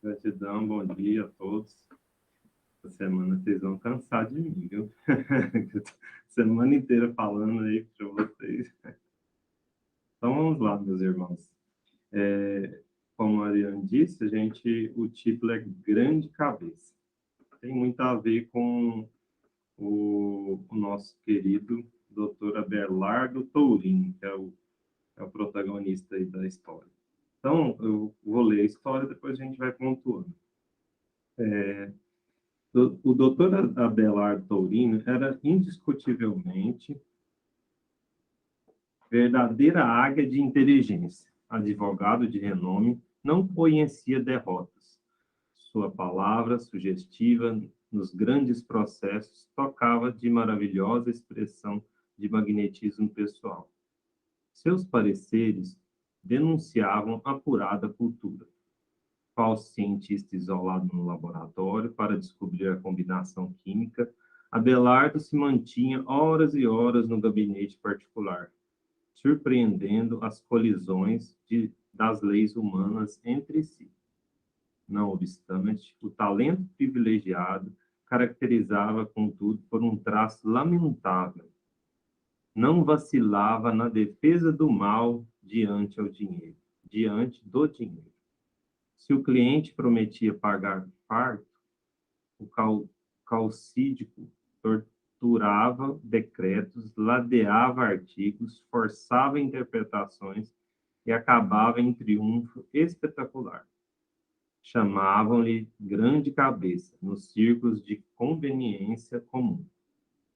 Gratidão, bom dia a todos. Essa semana vocês vão cansar de mim, viu? Semana inteira falando aí para vocês. Então vamos lá, meus irmãos. Como a Ariane disse, o título é Grande Cabeça. Tem muito a ver com o nosso querido Dr. Abelardo Tourinho, que é o protagonista aí da história. Então, eu vou ler a história, depois a gente vai pontuando. O doutor Abelardo Tourinho era indiscutivelmente verdadeira águia de inteligência, advogado de renome, não conhecia derrotas. Sua palavra sugestiva nos grandes processos tocava de maravilhosa expressão de magnetismo pessoal. Seus pareceres denunciavam apurada cultura. Falso cientista isolado no laboratório para descobrir a combinação química, Abelardo se mantinha horas e horas no gabinete particular, surpreendendo as colisões das leis humanas entre si. Não obstante, o talento privilegiado caracterizava, contudo, por um traço lamentável. Não vacilava na defesa do mal diante do dinheiro. Se o cliente prometia pagar farto, o calcídico torturava decretos, ladeava artigos, forçava interpretações e acabava em triunfo espetacular. Chamavam-lhe grande cabeça nos círculos de conveniência comum.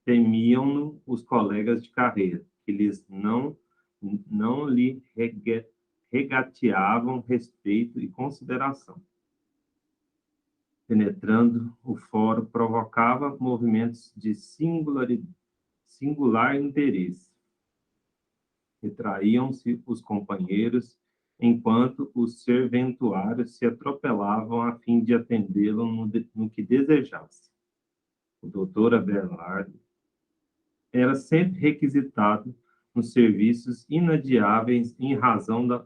Temiam-no os colegas de carreira, que não lhe regateavam respeito e consideração. Penetrando o fórum, provocava movimentos de singular interesse. Retraíam-se os companheiros, enquanto os serventuários se atropelavam a fim de atendê-lo no que desejasse. O doutor Abelardo era sempre requisitado nos serviços inadiáveis em razão da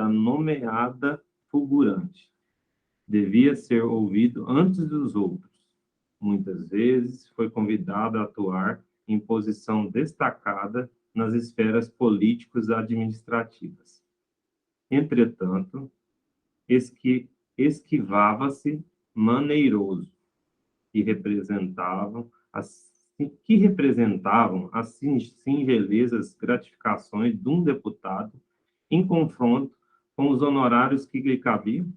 nomeada fulgurante. Devia ser ouvido antes dos outros. Muitas vezes foi convidado a atuar em posição destacada nas esferas políticos administrativas. Entretanto, esquivava-se maneiroso, que representavam as singelezas gratificações de um deputado em confronto com os honorários que lhe cabiam,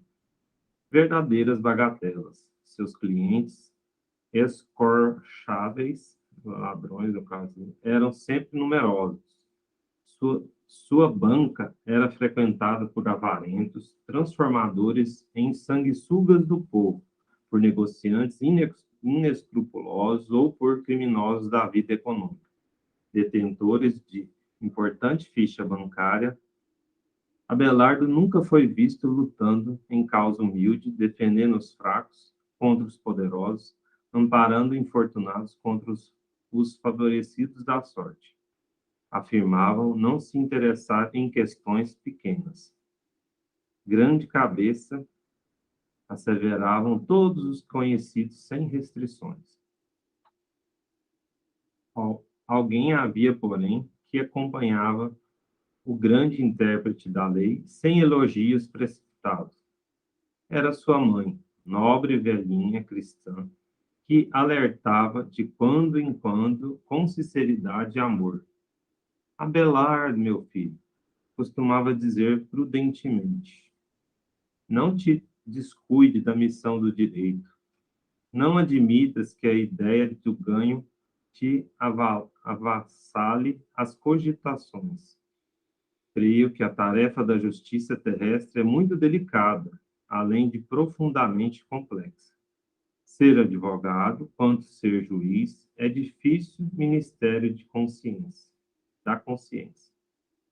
verdadeiras bagatelas. Seus clientes, escorcháveis, ladrões, no caso, eram sempre numerosos. Sua banca era frequentada por avarentos, transformadores em sanguessugas do povo, por negociantes inescrupulosos ou por criminosos da vida econômica, detentores de importante ficha bancária. Abelardo nunca foi visto lutando em causa humilde, defendendo os fracos contra os poderosos, amparando infortunados contra os favorecidos da sorte. Afirmavam não se interessar em questões pequenas. Grande cabeça, asseveravam todos os conhecidos sem restrições. Alguém havia, porém, que acompanhava o grande intérprete da lei sem elogios precipitados. Era sua mãe, nobre velhinha cristã, que alertava de quando em quando com sinceridade e amor. Abelardo, meu filho, costumava dizer prudentemente, não te descuide da missão do direito. Não admitas que a ideia do ganho te avassale as cogitações. Creio que a tarefa da justiça terrestre é muito delicada, além de profundamente complexa. Ser advogado, quanto ser juiz, é difícil ministério da consciência.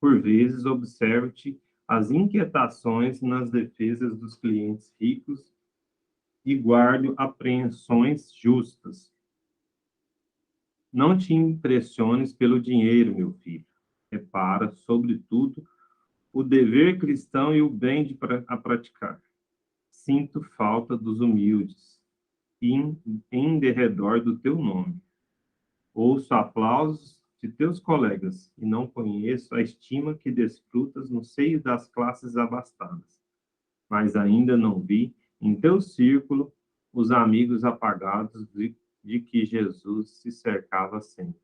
Por vezes, observo-te as inquietações nas defesas dos clientes ricos e guardo apreensões justas. Não te impressiones pelo dinheiro, meu filho. Repara, sobretudo, o dever cristão e o bem a praticar. sinto falta dos humildes em derredor do teu nome. Ouço aplausos de teus colegas e não conheço a estima que desfrutas no seio das classes abastadas. Mas ainda não vi em teu círculo os amigos apagados de que Jesus se cercava sempre.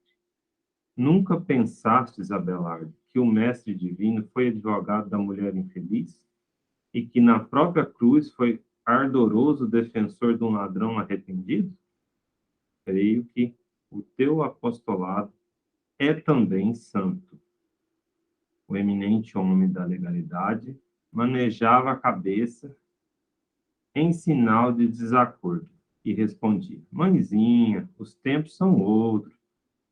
Nunca pensastes, Abelardo, que o Mestre Divino foi advogado da mulher infeliz e que na própria cruz foi ardoroso defensor de um ladrão arrependido? Creio que o teu apostolado é também santo. O eminente homem da legalidade manejava a cabeça em sinal de desacordo e respondia: Mãezinha, os tempos são outros.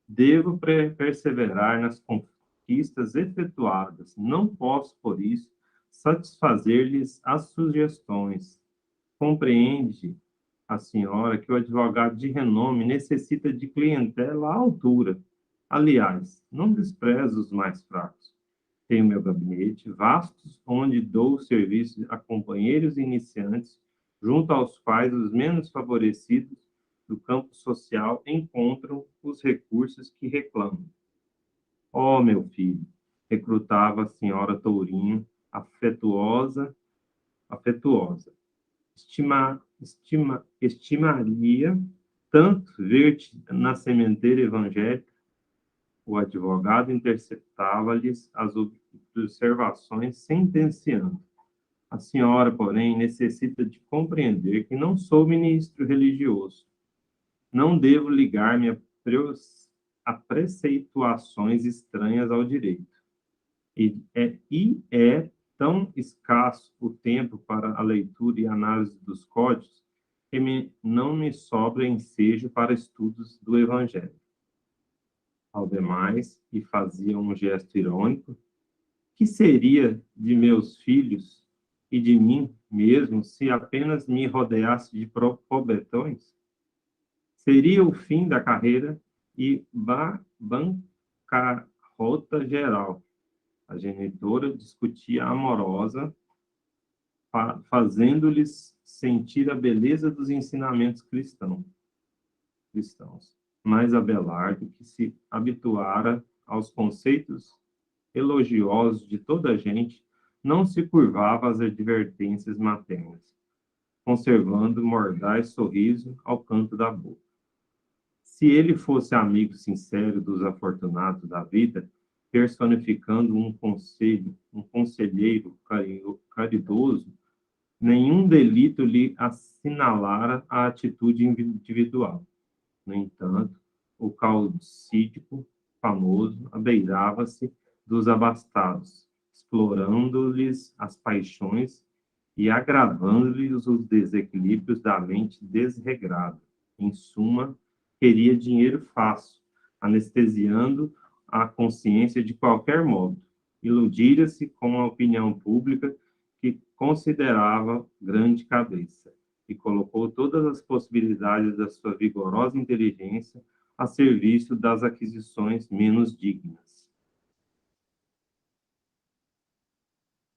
Devo perseverar nas conquistas efetuadas. Não posso, por isso, satisfazer-lhes as sugestões. Compreende a senhora que o advogado de renome necessita de clientela à altura. Aliás, não desprezo os mais fracos. Tenho meu gabinete, vastos, onde dou serviço a companheiros iniciantes, junto aos quais os menos favorecidos do campo social encontram os recursos que reclamam. Oh, meu filho, recrutava a senhora Tourinho, afetuosa. Estimaria tanto ver-te na sementeira evangélica. O advogado interceptava-lhes as observações, sentenciando. A senhora, porém, necessita de compreender que não sou ministro religioso. Não devo ligar-me a preceituações estranhas ao direito. E é tão escasso o tempo para a leitura e análise dos códigos que não me sobra ensejo para estudos do Evangelho. Ao demais, e fazia um gesto irônico, que seria de meus filhos e de mim mesmo se apenas me rodeasse de pobretões? Seria o fim da carreira e bancarrota geral. A genitora discutia amorosa, fazendo-lhes sentir a beleza dos ensinamentos cristãos. Mas Abelardo, que se habituara aos conceitos elogiosos de toda a gente, não se curvava às advertências maternas, conservando mordaz sorriso ao canto da boca. Se ele fosse amigo sincero dos afortunados da vida, personificando um conselheiro caridoso, nenhum delito lhe assinalara a atitude individual. No entanto, o caudicídico famoso abeirava-se dos abastados, explorando-lhes as paixões e agravando-lhes os desequilíbrios da mente desregrada. Em suma, queria dinheiro fácil, anestesiando a consciência de qualquer modo. Iludira-se com a opinião pública que considerava grande cabeça e colocou todas as possibilidades da sua vigorosa inteligência a serviço das aquisições menos dignas.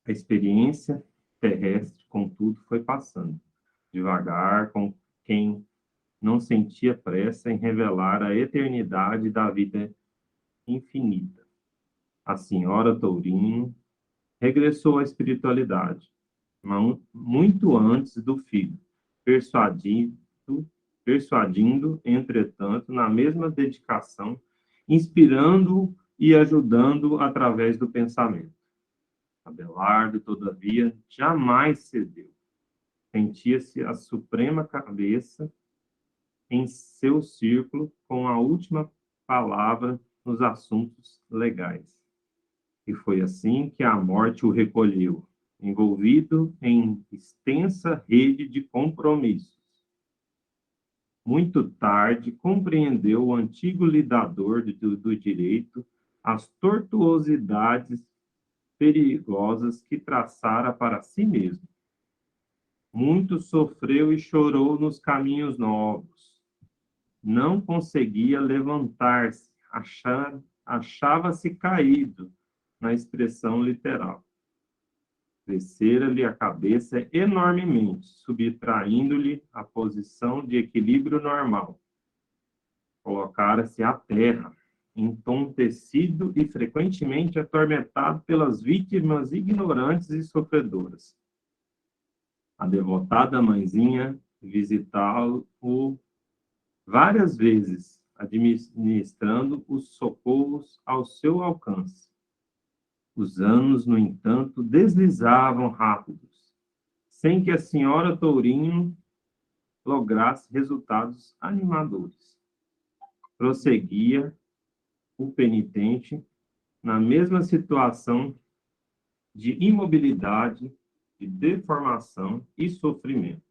A experiência terrestre, contudo, foi passando, devagar, com quem não sentia pressa em revelar a eternidade da vida infinita. A senhora Tourinho regressou à espiritualidade, muito antes do filho, persuadindo, entretanto, na mesma dedicação, inspirando-o e ajudando-o através do pensamento. Abelardo, todavia, jamais cedeu. Sentia-se a suprema cabeça em seu círculo com a última palavra nos assuntos legais. E foi assim que a morte o recolheu, envolvido em extensa rede de compromissos. Muito tarde, compreendeu o antigo lidador do direito as tortuosidades perigosas que traçara para si mesmo. Muito sofreu e chorou nos caminhos novos. Não conseguia levantar-se, achava-se caído, na expressão literal. Crescera-lhe a cabeça enormemente, subtraindo-lhe a posição de equilíbrio normal. Colocara-se à terra, entontecido e frequentemente atormentado pelas vítimas ignorantes e sofredoras. A devotada mãezinha visitá-lo várias vezes, administrando os socorros ao seu alcance. Os anos, no entanto, deslizavam rápidos, sem que a senhora Tourinho lograsse resultados animadores. Prosseguia o penitente na mesma situação de imobilidade, de deformação e sofrimento,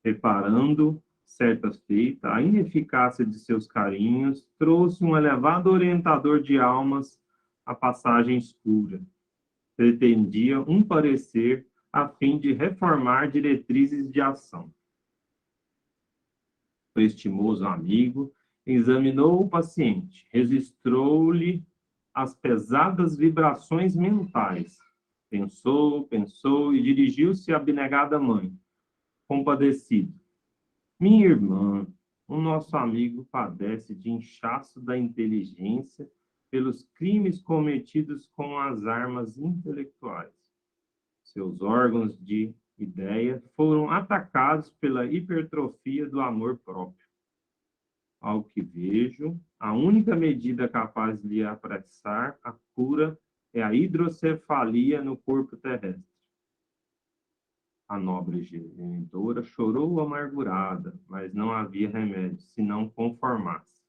reparando, certa feita, a ineficácia de seus carinhos, trouxe um elevado orientador de almas à passagem escura. Pretendia um parecer a fim de reformar diretrizes de ação. O estimoso amigo examinou o paciente, registrou-lhe as pesadas vibrações mentais. Pensou e dirigiu-se à abnegada mãe, compadecido. Minha irmã, o nosso amigo padece de inchaço da inteligência pelos crimes cometidos com as armas intelectuais. Seus órgãos de ideia foram atacados pela hipertrofia do amor próprio. Ao que vejo, a única medida capaz de lhe apressar a cura é a hidrocefalia no corpo terrestre. A nobre genitora chorou amargurada, mas não havia remédio, senão conformar-se.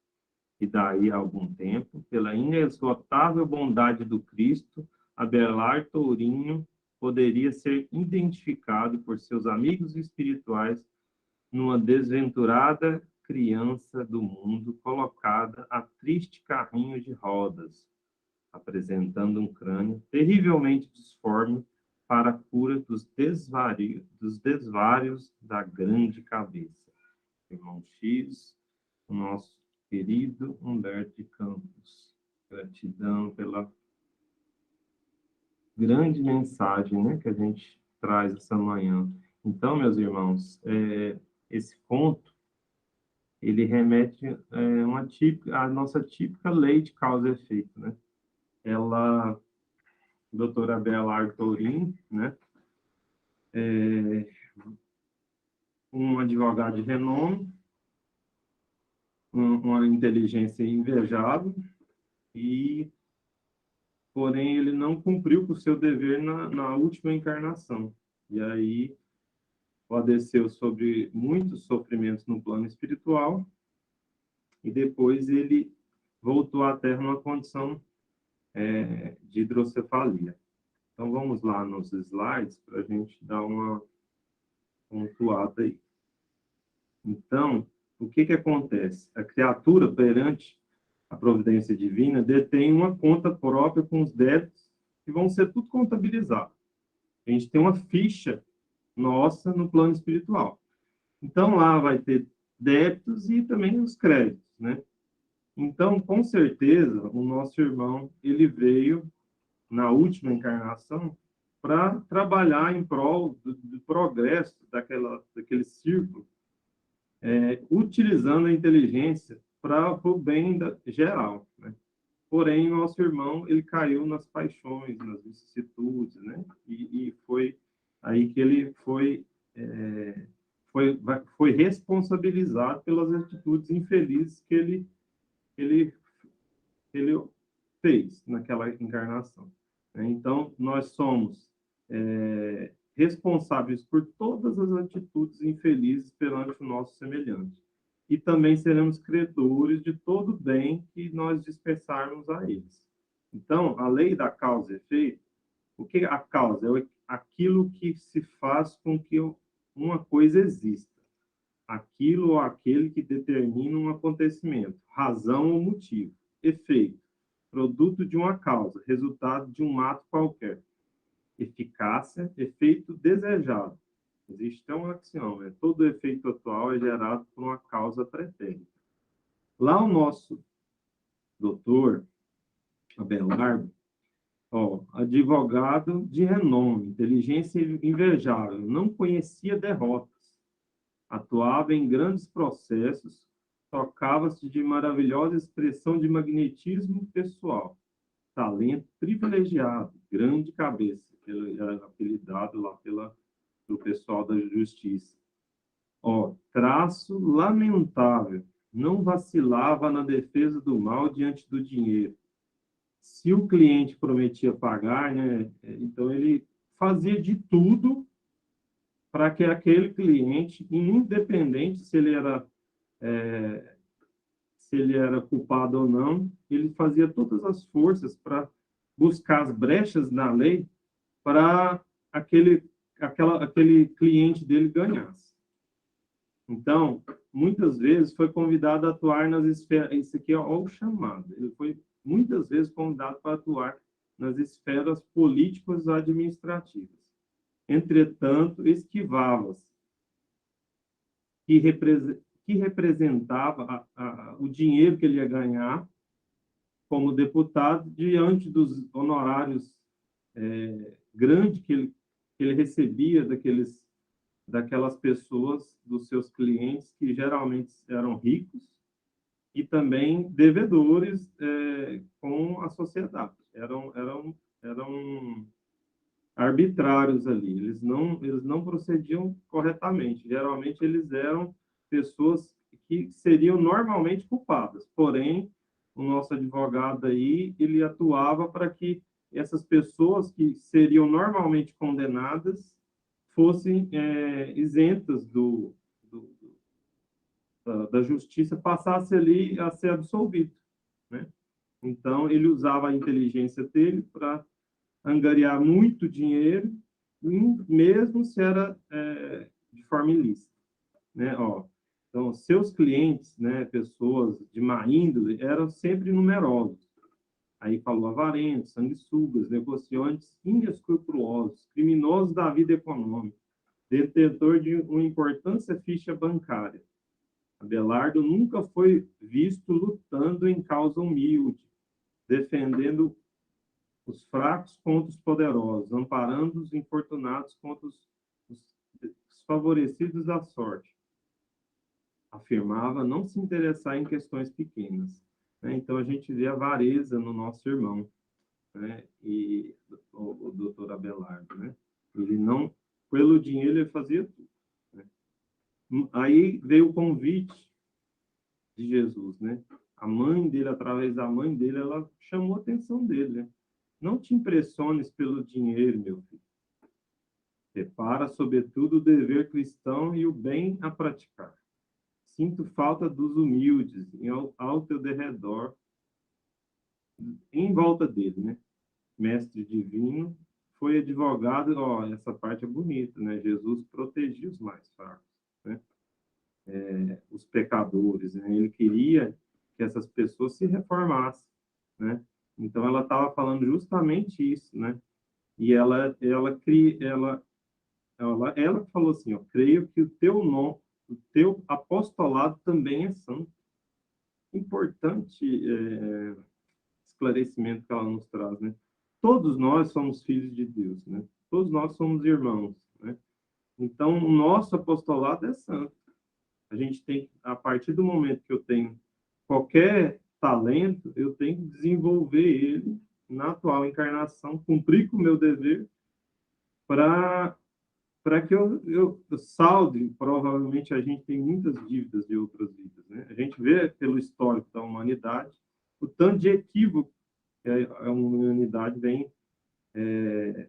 E daí a algum tempo, pela inesgotável bondade do Cristo, Abelar Tourinho poderia ser identificado por seus amigos espirituais numa desventurada criança do mundo colocada a triste carrinho de rodas, apresentando um crânio terrivelmente disforme para a cura dos desvários da grande cabeça. Irmão X, o nosso querido Humberto de Campos. Gratidão pela grande mensagem, né, que a gente traz essa manhã. Então, meus irmãos, esse conto, ele remete à nossa típica lei de causa e efeito, né? Ela, doutora Abelar Tourinho, né, um advogado de renome, uma inteligência invejável, porém ele não cumpriu com o seu dever na última encarnação. E aí padeceu sobre muitos sofrimentos no plano espiritual, e depois ele voltou à Terra numa condição de hidrocefalia. Então, vamos lá nos slides para a gente dar uma pontuada aí. Então, o que acontece? A criatura, perante a providência divina, detém uma conta própria com os débitos que vão ser tudo contabilizados. A gente tem uma ficha nossa no plano espiritual. Então, lá vai ter débitos e também os créditos, né? Então, com certeza, o nosso irmão, ele veio na última encarnação para trabalhar em prol do progresso daquele círculo, utilizando a inteligência para o bem geral, né? Porém, nosso irmão, ele caiu nas paixões, nas vicissitudes, né? E foi aí que ele foi responsabilizado pelas atitudes infelizes que ele fez naquela encarnação. Então, nós somos responsáveis por todas as atitudes infelizes perante o nosso semelhante. E também seremos credores de todo bem que nós dispersarmos a eles. Então, a lei da causa e efeito, o que a causa? É aquilo que se faz com que uma coisa exista. Aquilo ou aquele que determina um acontecimento, razão ou motivo. Efeito, produto de uma causa, resultado de um ato qualquer. Eficácia, efeito desejado. Existe um axioma, né? Todo efeito atual é gerado por uma causa pretérita. Lá o nosso doutor Abelardo, Ó, advogado de renome, inteligência invejável, não conhecia derrotas, atuava em grandes processos, tocava-se de maravilhosa expressão de magnetismo pessoal, talento privilegiado, grande cabeça, ele era apelidado lá pelo pessoal da justiça. Ó, traço lamentável, não vacilava na defesa do mal diante do dinheiro. Se o cliente prometia pagar, né, então ele fazia de tudo para que aquele cliente, independente se ele era culpado ou não, ele fazia todas as forças para buscar as brechas na lei para aquele cliente dele ganhasse. Então, muitas vezes foi convidado a atuar nas esferas, isso aqui é o chamado, ele foi muitas vezes convidado para atuar nas esferas políticas administrativas. Entretanto, esquivava-se, que representava o dinheiro que ele ia ganhar como deputado diante dos honorários grandes que ele recebia daquelas pessoas, dos seus clientes, que geralmente eram ricos e também devedores com a sociedade. Eram arbitrários ali, eles não procediam corretamente. Geralmente, eles eram pessoas que seriam normalmente culpadas, porém, o nosso advogado aí, ele atuava para que essas pessoas que seriam normalmente condenadas fossem isentas da justiça, passasse ali a ser absolvido, né? Então, ele usava a inteligência dele para angariar muito dinheiro, mesmo se era de forma ilícita, né? Ó, então, seus clientes, né, pessoas de má índole, eram sempre numerosos. Aí falou avarentos, sanguessugas, negociantes inescrupulosos, criminosos da vida econômica, detentor de uma importante ficha bancária. Abelardo nunca foi visto lutando em causa humilde, defendendo os fracos contra os poderosos, amparando os infortunados contra os favorecidos da sorte. Afirmava não se interessar em questões pequenas, né? Então, a gente vê a avareza no nosso irmão, né? E o doutor Abelardo, né? Ele não, pelo dinheiro, ele fazia tudo, né? Aí veio o convite de Jesus, né? A mãe dele, através da mãe dele, ela chamou a atenção dele, né? Não te impressiones pelo dinheiro, meu filho. Repara, sobretudo, o dever cristão e o bem a praticar. Sinto falta dos humildes ao teu derredor, em volta dele, né? Mestre divino, foi advogado, ó, essa parte é bonita, né? Jesus protegia os mais fracos, né? Os pecadores, né? Ele queria que essas pessoas se reformassem, né? Então, ela estava falando justamente isso, né? E ela falou assim, ó, creio que o teu apostolado também é santo. Importante esclarecimento que ela nos traz, né? Todos nós somos filhos de Deus, né? Todos nós somos irmãos, né? Então, o nosso apostolado é santo. A gente tem, a partir do momento que eu tenho qualquer talento, eu tenho que desenvolver ele na atual encarnação, cumprir com o meu dever para que eu salde. Provavelmente a gente tem muitas dívidas de outras vidas, né? A gente vê pelo histórico da humanidade o tanto de equívoco que a humanidade vem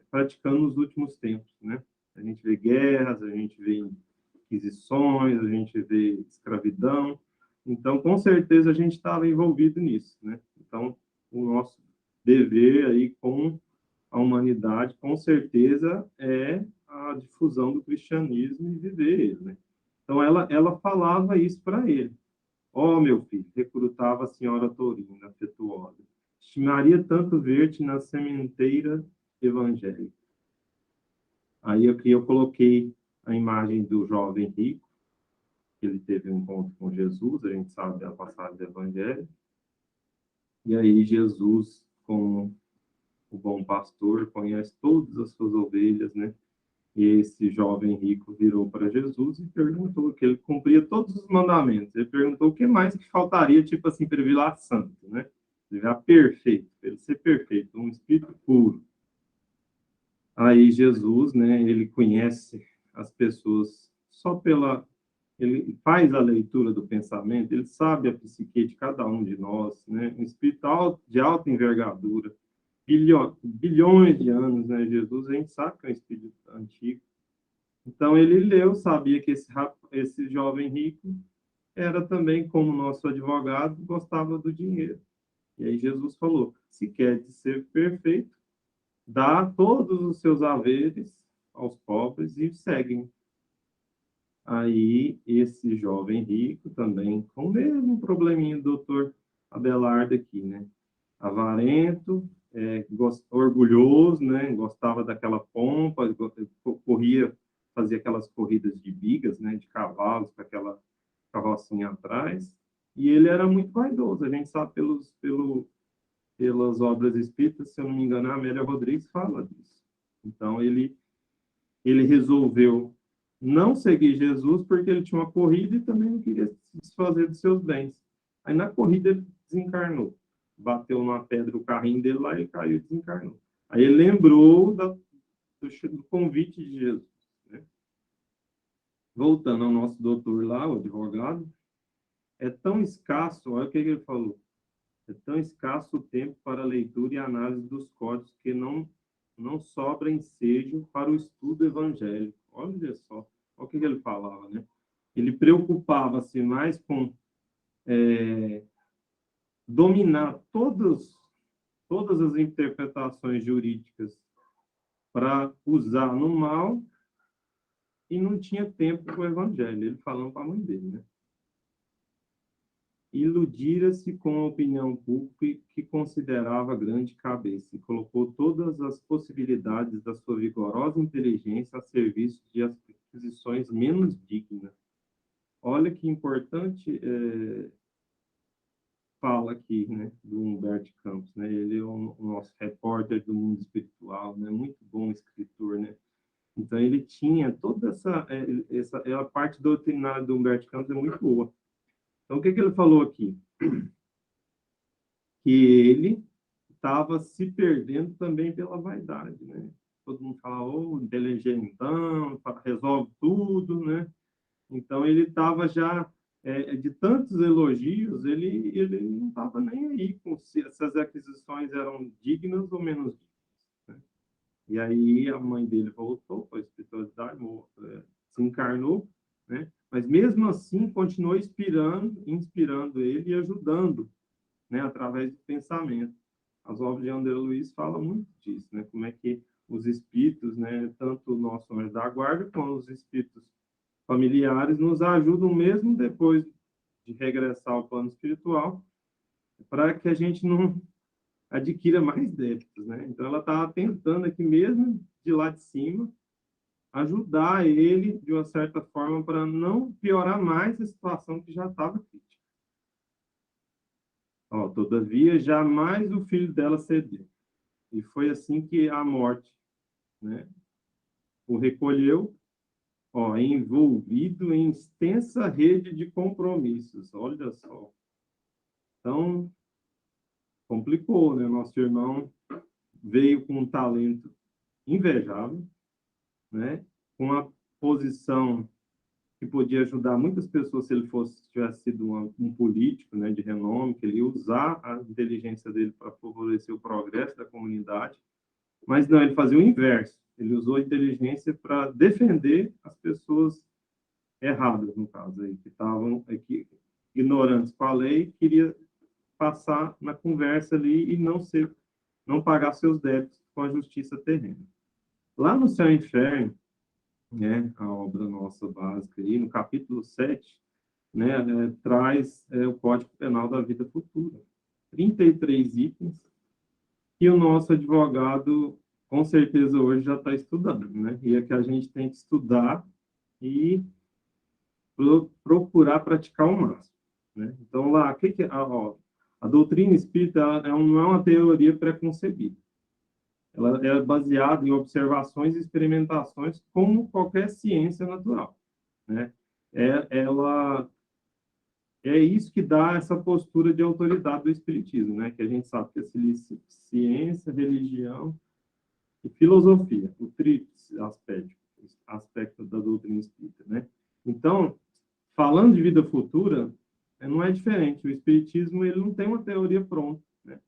praticando nos últimos tempos, né? A gente vê guerras, a gente vê inquisições, a gente vê escravidão. Então, com certeza, a gente estava envolvido nisso, né? Então, o nosso dever aí com a humanidade, com certeza, é a difusão do cristianismo e viver ele, né? Então, ela falava isso para ele. Ó, oh, meu filho, recrutava a senhora Torina, afetuosa. Estimaria tanto ver-te na sementeira evangélica. Aí aqui eu coloquei a imagem do jovem rico, que ele teve um encontro com Jesus, a gente sabe da passagem do evangelho. E aí Jesus, com o bom pastor, conhece todas as suas ovelhas, né? E esse jovem rico virou para Jesus e perguntou que ele cumpria todos os mandamentos. Ele perguntou o que mais que faltaria, tipo assim, para ele virar santo, né? Ele virar perfeito, para ele ser perfeito, um espírito puro. Aí Jesus, né, ele conhece as pessoas só pela... Ele faz a leitura do pensamento, ele sabe a psique de cada um de nós, né? Um espírito de alta envergadura, bilhões de anos, né? Jesus, a gente sabe que é um espírito antigo. Então, ele leu, sabia que esse jovem rico era também, como nosso advogado, gostava do dinheiro. E aí Jesus falou, se quer ser perfeito, dá todos os seus haveres aos pobres e segue-me. Aí, esse jovem rico também, com o mesmo probleminha do doutor Abelardo aqui, né? Avarento, orgulhoso, né? Gostava daquela pompa, corria, fazia aquelas corridas de bigas, né? De cavalos, com aquela carrocinha atrás. E ele era muito vaidoso. A gente sabe pelas obras espíritas, se eu não me engano, a Amélia Rodrigues fala disso. Então, ele resolveu não seguir Jesus porque ele tinha uma corrida e também não queria se desfazer dos seus bens. Aí, na corrida, ele desencarnou. Bateu numa pedra o carrinho dele lá e caiu e desencarnou. Aí ele lembrou do convite de Jesus. Né? Voltando ao nosso doutor lá, o advogado, é tão escasso, olha o que ele falou, é tão escasso o tempo para a leitura e análise dos códigos que não sobra ensejo para o estudo evangélico. Olha só, olha o que ele falava, né? Ele preocupava-se mais com dominar todas as interpretações jurídicas para usar no mal e não tinha tempo para o evangelho. Ele falando para a mãe dele, né? Iludira-se com a opinião pública que considerava grande cabeça e colocou todas as possibilidades da sua vigorosa inteligência a serviço de aquisições menos dignas. Olha que importante fala aqui, né, do Humberto Campos, né? Ele é o nosso repórter do mundo espiritual, né? Muito bom escritor, né? Então ele tinha toda essa a parte doutrinária do Humberto Campos é muito boa. Então o que ele falou aqui? Que ele estava se perdendo também pela vaidade, né? Todo mundo fala, oh, inteligentão, resolve tudo, né? Então ele estava já de tantos elogios, ele não estava nem aí com se essas aquisições eram dignas ou menos dignas. Né? E aí a mãe dele voltou para a espiritualidade, se encarnou, né? Mas mesmo assim continuou inspirando ele e ajudando, né? Através do pensamento. As obras de André Luiz falam muito disso, né? Como é que os espíritos, né? Tanto o nosso anjo da guarda como os espíritos familiares nos ajudam mesmo depois de regressar ao plano espiritual, para que a gente não adquira mais débitos, né? Então ela estava tentando aqui mesmo de lá de cima ajudar ele de uma certa forma para não piorar mais a situação que já estava crítica. Ó, todavia jamais o filho dela cedeu. E foi assim que a morte, né, o recolheu, ó, envolvido em extensa rede de compromissos. Olha só. Então, complicou, né? Nosso irmão veio com um talento invejável, né? Com uma posição que podia ajudar muitas pessoas se ele tivesse sido um político, né, de renome, que ele ia usar a inteligência dele para favorecer o progresso da comunidade. Mas não, ele fazia o inverso. Ele usou a inteligência para defender as pessoas erradas, no caso, aí, que estavam aqui, ignorantes com a lei, queria passar na conversa ali e não pagar seus débitos com a justiça terrena. Lá no Céu e Inferno, né, a obra nossa básica, aí, no capítulo 7, né, traz o Código Penal da Vida Futura. 33 itens que o nosso advogado, com certeza, hoje já está estudando, né? E é que a gente tem que estudar e procurar praticar o máximo, né? Então, lá, a doutrina espírita não é uma teoria preconcebida. Ela é baseada em observações e experimentações, como qualquer ciência natural, né? Ela é isso que dá essa postura de autoridade do espiritismo, né? Que a gente sabe que é ciência, religião e filosofia, o tríplice aspecto da doutrina espírita, né? Então, falando de vida futura, não é diferente. O espiritismo ele não tem uma teoria pronta, né?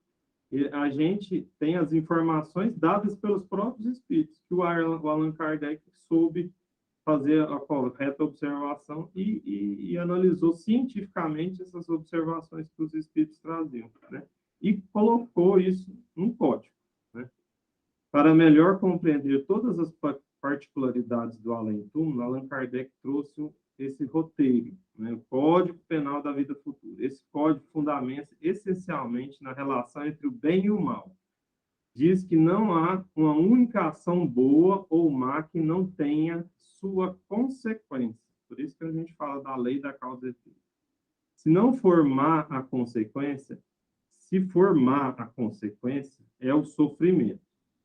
A gente tem as informações dadas pelos próprios espíritos, que o Allan Kardec soube fazer a correta observação e analisou cientificamente essas observações que os espíritos traziam, né? E colocou isso num código, né? Para melhor compreender todas as particularidades do além-túmulo, Allan Kardec trouxe esse roteiro, né? O Código Penal da Vida Futura. Esse código fundamenta essencialmente na relação entre o bem e o mal. Diz que não há uma única ação boa ou má que não tenha sua consequência. Por isso que a gente fala da lei da causa e efeito. Se não for má a consequência, se for má a consequência, é o sofrimento.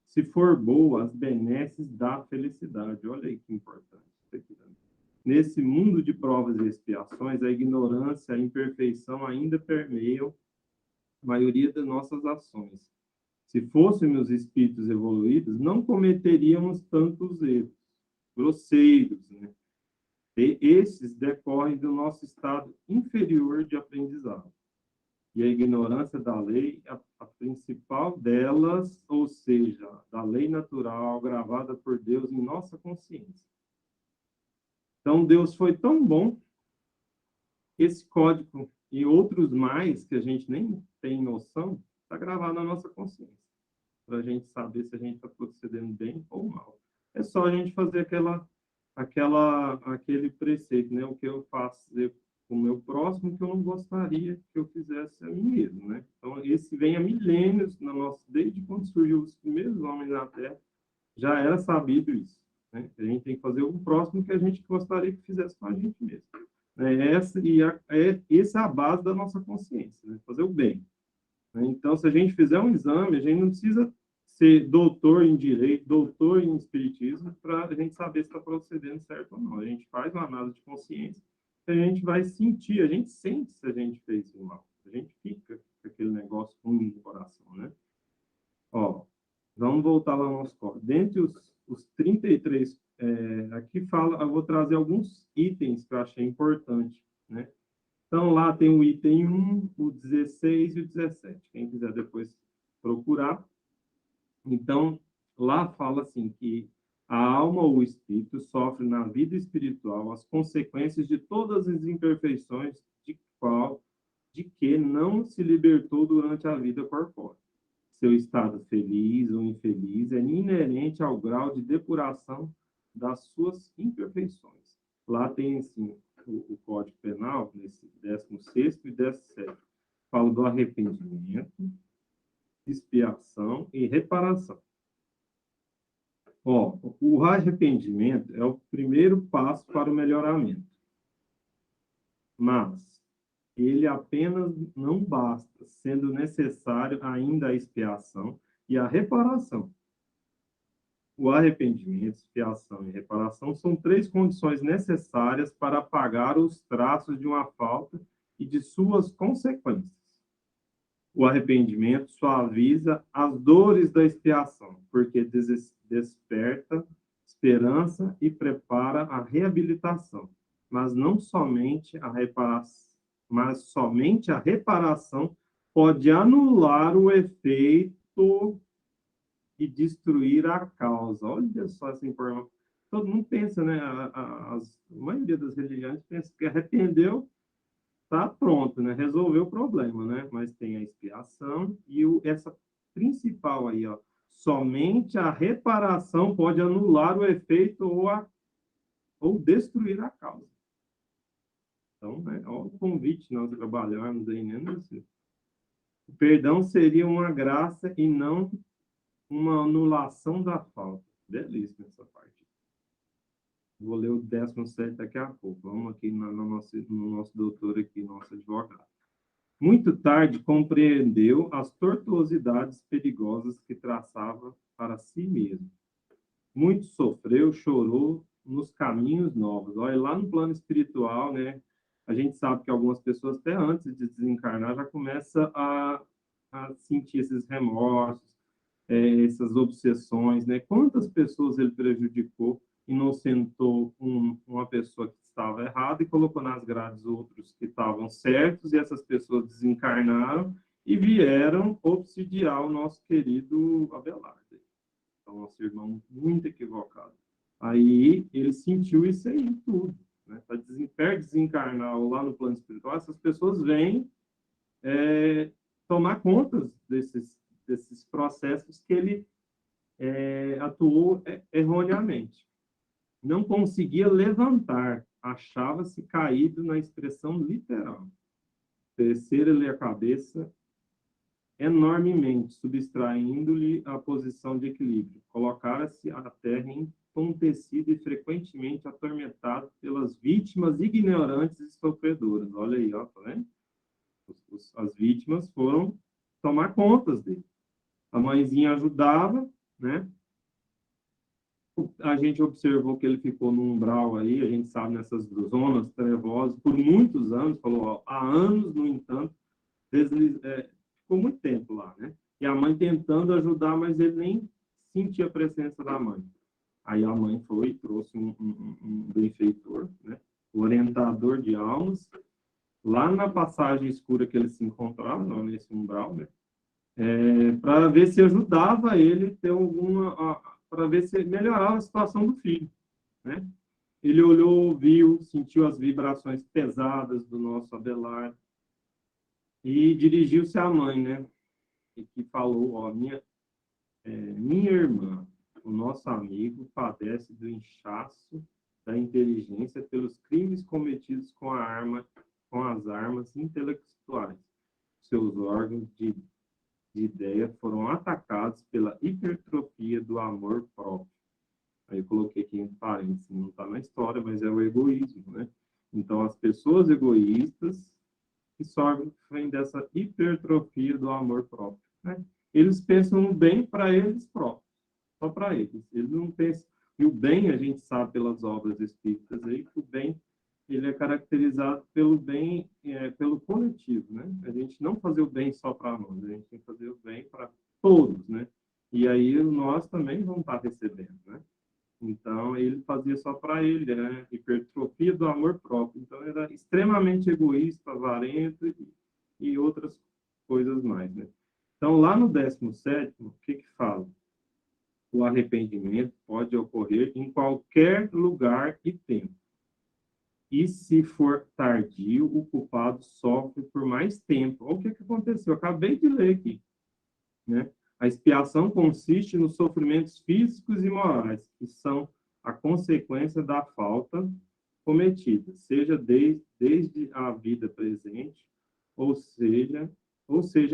Se for boa, as benesses da felicidade. Olha aí que importante isso aqui também. Nesse mundo de provas e expiações, a ignorância, a imperfeição ainda permeiam a maioria das nossas ações. Se fôssemos espíritos evoluídos, não cometeríamos tantos erros grosseiros, né? E esses decorrem do nosso estado inferior de aprendizado. E a ignorância da lei, a principal delas, ou seja, da lei natural gravada por Deus em nossa consciência. Então, Deus foi tão bom, esse código e outros mais que a gente nem tem noção, está gravado na nossa consciência, para a gente saber se a gente está procedendo bem ou mal. É só a gente fazer aquele preceito, né? O que eu faço com o meu próximo que eu não gostaria que eu fizesse a mim mesmo, né? Então, esse vem há milênios, desde quando surgiu os primeiros homens na Terra, já era sabido isso, né? A gente tem que fazer o próximo que a gente gostaria que fizesse com a gente mesmo. Essa é a base da nossa consciência, né? Fazer o bem. Né? Então, se a gente fizer um exame, a gente não precisa ser doutor em direito, doutor em espiritismo, para a gente saber se está procedendo certo ou não. A gente faz uma análise de consciência, a gente vai sentir, a gente sente se a gente fez o mal. A gente fica com aquele negócio ruim no coração, né? Ó, vamos voltar lá no nosso código. Dentre os 33, aqui fala, eu vou trazer alguns itens que eu achei importante, né? Então, lá tem o item 1, o 16 e o 17. Quem quiser depois procurar. Então, lá fala assim que a alma ou o espírito sofre na vida espiritual as consequências de todas as imperfeições de que não se libertou durante a vida corpórea. Seu estado feliz ou infeliz é inerente ao grau de depuração das suas imperfeições. Lá tem, assim, o Código Penal, nesse 16º e 17º, fala do arrependimento, expiação e reparação. Ó, o arrependimento é o primeiro passo para o melhoramento, mas ele apenas não basta, sendo necessário ainda a expiação e a reparação. O arrependimento, expiação e reparação são 3 condições necessárias para apagar os traços de uma falta e de suas consequências. O arrependimento suaviza as dores da expiação, porque desperta esperança e prepara a reabilitação, mas somente a reparação pode anular o efeito e destruir a causa. Olha só essa informação. Todo mundo pensa, né? A maioria das religiões pensa que arrependeu, tá pronto, né? Resolveu o problema, né? Mas tem a expiação e essa principal aí, ó. Somente a reparação pode anular o efeito ou destruir a causa. Então, né? Olha o convite nós trabalharmos aí, né? O perdão seria uma graça e não uma anulação da falta. Belíssima essa parte. Vou ler o 17 daqui a pouco. Vamos aqui no nosso doutor aqui, nosso advogado. Muito tarde compreendeu as tortuosidades perigosas que traçava para si mesmo. Muito sofreu, chorou nos caminhos novos. Olha, lá no plano espiritual, né? A gente sabe que algumas pessoas, até antes de desencarnar, já começa a sentir esses remorsos, essas obsessões, né? Quantas pessoas ele prejudicou, inocentou uma pessoa que estava errada e colocou nas grades outros que estavam certos, e essas pessoas desencarnaram e vieram obsidiar o nosso querido Abelardo. Então, nosso irmão muito equivocado. Aí ele sentiu isso aí tudo, né? Para desencarnar ou lá no plano espiritual, essas pessoas vêm tomar conta desses processos que ele atuou erroneamente. Não conseguia levantar, achava-se caído na expressão literal. Descer-lhe a cabeça enormemente, subtraindo-lhe a posição de equilíbrio. Colocara-se a terra entontecido e frequentemente atormentado pelas vítimas ignorantes e sofredoras. Olha aí, ó, tá vendo? As vítimas foram tomar contas dele. A mãezinha ajudava, né? A gente observou que ele ficou no umbral aí, a gente sabe, nessas zonas trevosas, por muitos anos, falou, ó, há anos, no entanto, ficou muito tempo lá, né? E a mãe tentando ajudar, mas ele nem sentia a presença da mãe. Aí a mãe foi e trouxe um benfeitor, né? O orientador de almas, lá na passagem escura que ele se encontrava, não, nesse umbral, né? Para ver se ajudava ele ter para ver se melhorava a situação do filho, né? Ele olhou, viu, sentiu as vibrações pesadas do nosso Abelardo e dirigiu-se à mãe, né? E que falou, ó, minha irmã, o nosso amigo padece do inchaço da inteligência pelos crimes cometidos com as armas intelectuais. Seus órgãos de ideia foram atacados pela hipertrofia do amor próprio. Aí eu coloquei aqui em parênteses, não está na história, mas é o egoísmo, né? Então, as pessoas egoístas que sofrem dessa hipertrofia do amor próprio, né? Eles pensam no bem para eles próprios, só para eles. Eles não pensam... E o bem, a gente sabe pelas obras espíritas aí, que o bem ele é caracterizado pelo bem, pelo coletivo, né? A gente não fazer o bem só para nós, a gente tem que fazer o bem para todos, né? E aí nós também vamos estar recebendo, né? Então, ele fazia só para ele, né? Hipertrofia do amor próprio. Então, era extremamente egoísta, avarento e outras coisas mais, né? Então, lá no 17º, o que fala? O arrependimento pode ocorrer em qualquer lugar e tempo. E se for tardio, o culpado sofre por mais tempo. Olha o que aconteceu, eu acabei de ler aqui, né? A expiação consiste nos sofrimentos físicos e morais, que são a consequência da falta cometida, seja desde a vida presente, ou seja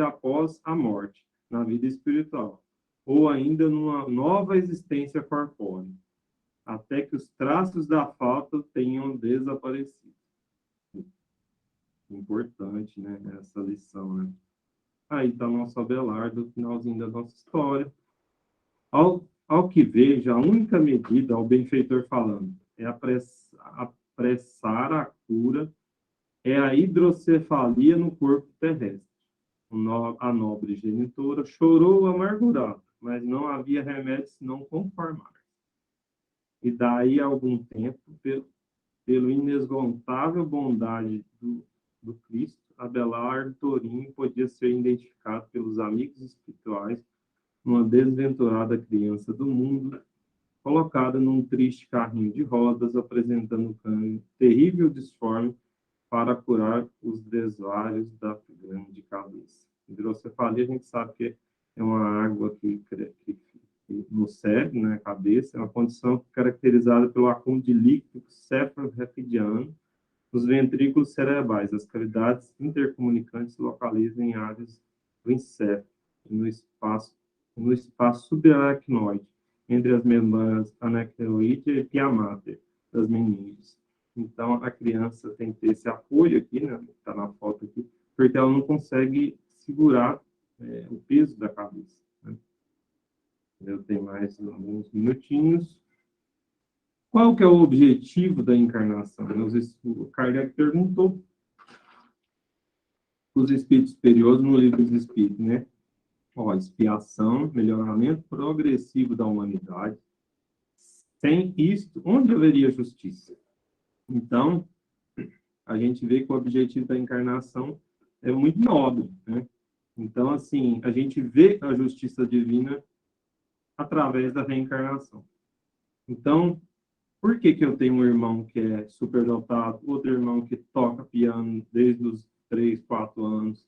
após a morte, na vida espiritual, ou ainda numa nova existência corpórea, até que os traços da falta tenham desaparecido. Importante, né, essa lição, né? Aí está o nosso Abelardo, finalzinho da nossa história. Ao que vejo, a única medida, ao benfeitor falando, é apressar a cura, é a hidrocefalia no corpo terrestre. A nobre genitora chorou amargurada, mas não havia remédio senão conformar. E daí a algum tempo, pelo inesgotável bondade do Cristo, Abelardo Torinho podia ser identificado pelos amigos espirituais, uma desventurada criança do mundo, colocada num triste carrinho de rodas, apresentando um terrível disforme para curar os desvaриos da grande cabeça. Hidrocefalia, a gente sabe que é uma água que no cérebro, na cabeça, é uma condição caracterizada pelo acúmulo de líquido cefalorraquidiano nos ventrículos cerebrais. As cavidades intercomunicantes se localizam em áreas do encéfalo, no espaço subaracnoide, entre as membranas anacleoide e pia mater das meninges. Então, a criança tem que ter esse apoio aqui, né, que está na foto aqui, porque ela não consegue segurar o peso da cabeça, né? Eu tenho mais alguns minutinhos. Qual que é o objetivo da encarnação? O Kardec perguntou os espíritos superiores no livro dos Espíritos, né? Ó, expiação, melhoramento progressivo da humanidade. Sem isto, onde haveria justiça? Então, a gente vê que o objetivo da encarnação é muito nobre, né? Então, assim, a gente vê a justiça divina através da reencarnação. Então, por que que eu tenho um irmão que é superdotado, outro irmão que toca piano desde os 3, 4 anos?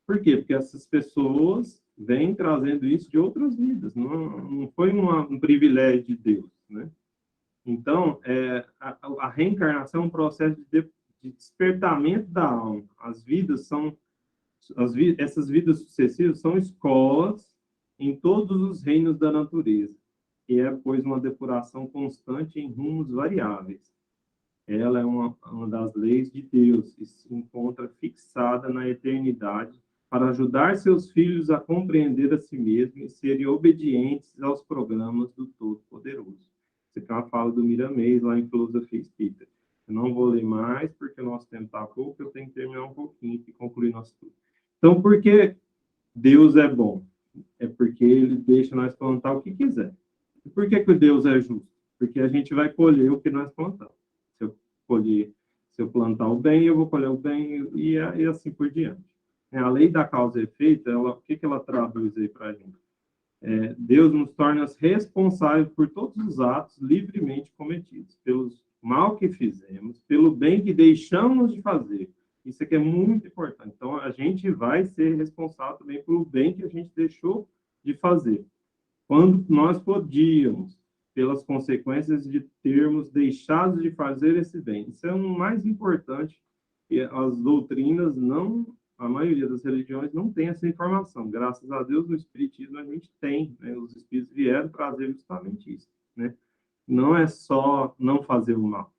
Por quê? Porque essas pessoas vêm trazendo isso de outras vidas, não foi um privilégio de Deus, né? Então, a reencarnação é um processo de despertamento da alma. As vidas são, essas vidas sucessivas são escolas em todos os reinos da natureza, que é, pois, uma depuração constante em rumos variáveis. Ela é uma das leis de Deus e se encontra fixada na eternidade para ajudar seus filhos a compreender a si mesmos e serem obedientes aos programas do Todo-Poderoso. Isso aqui é uma fala do Miramês, lá em Filosofia Espírita. Eu não vou ler mais, porque o nosso tempo está pouco, eu tenho que terminar um pouquinho e concluir nosso estudo. Então, por que Deus é bom? É porque ele deixa nós plantar o que quiser. E por que Deus é justo? Porque a gente vai colher o que nós plantamos. Se eu colher, se eu plantar o bem, eu vou colher o bem e assim por diante. A lei da causa e efeito, o que ela traduz aí para a gente? Deus nos torna responsáveis por todos os atos livremente cometidos, pelo mal que fizemos, pelo bem que deixamos de fazer. Isso aqui é muito importante. Então, a gente vai ser responsável também pelo bem que a gente deixou de fazer. Quando nós podíamos, pelas consequências de termos deixado de fazer esse bem. Isso é o mais importante, e as doutrinas não, a maioria das religiões não tem essa informação. Graças a Deus, no Espiritismo a gente tem, né? Os Espíritos vieram trazer justamente isso, né? Não é só não fazer o mal.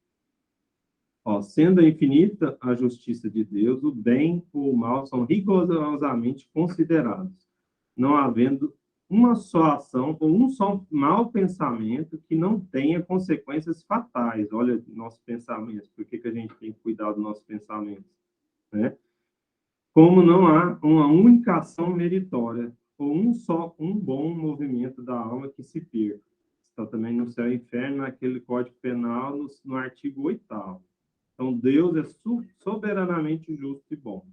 Ó, sendo infinita a justiça de Deus, o bem ou o mal são rigorosamente considerados, não havendo uma só ação ou um só mau pensamento que não tenha consequências fatais. Olha, nossos pensamentos, por que a gente tem que cuidar dos nossos pensamentos, né? Como não há uma única ação meritória, ou um bom movimento da alma que se perca. Está também no céu e inferno, naquele Código Penal, no artigo 8º. Então, Deus é soberanamente justo e bom.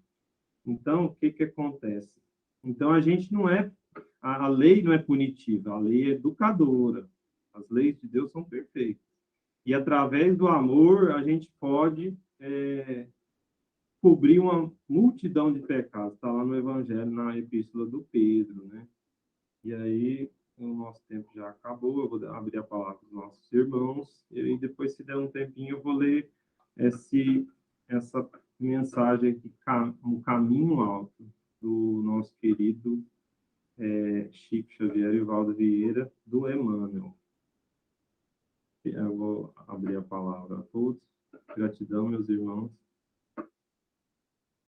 Então, o que acontece? Então, a gente não é... A lei não é punitiva, a lei é educadora. As leis de Deus são perfeitas. E, através do amor, a gente pode cobrir uma multidão de pecados. Está lá no Evangelho, na Epístola do Pedro, né? E aí, o nosso tempo já acabou, eu vou abrir a palavra para os nossos irmãos, e depois, se der um tempinho, eu vou ler essa mensagem aqui, um caminho alto, do nosso querido Chico Xavier e Valdo Vieira, do Emmanuel. Eu vou abrir a palavra a todos. Gratidão, meus irmãos.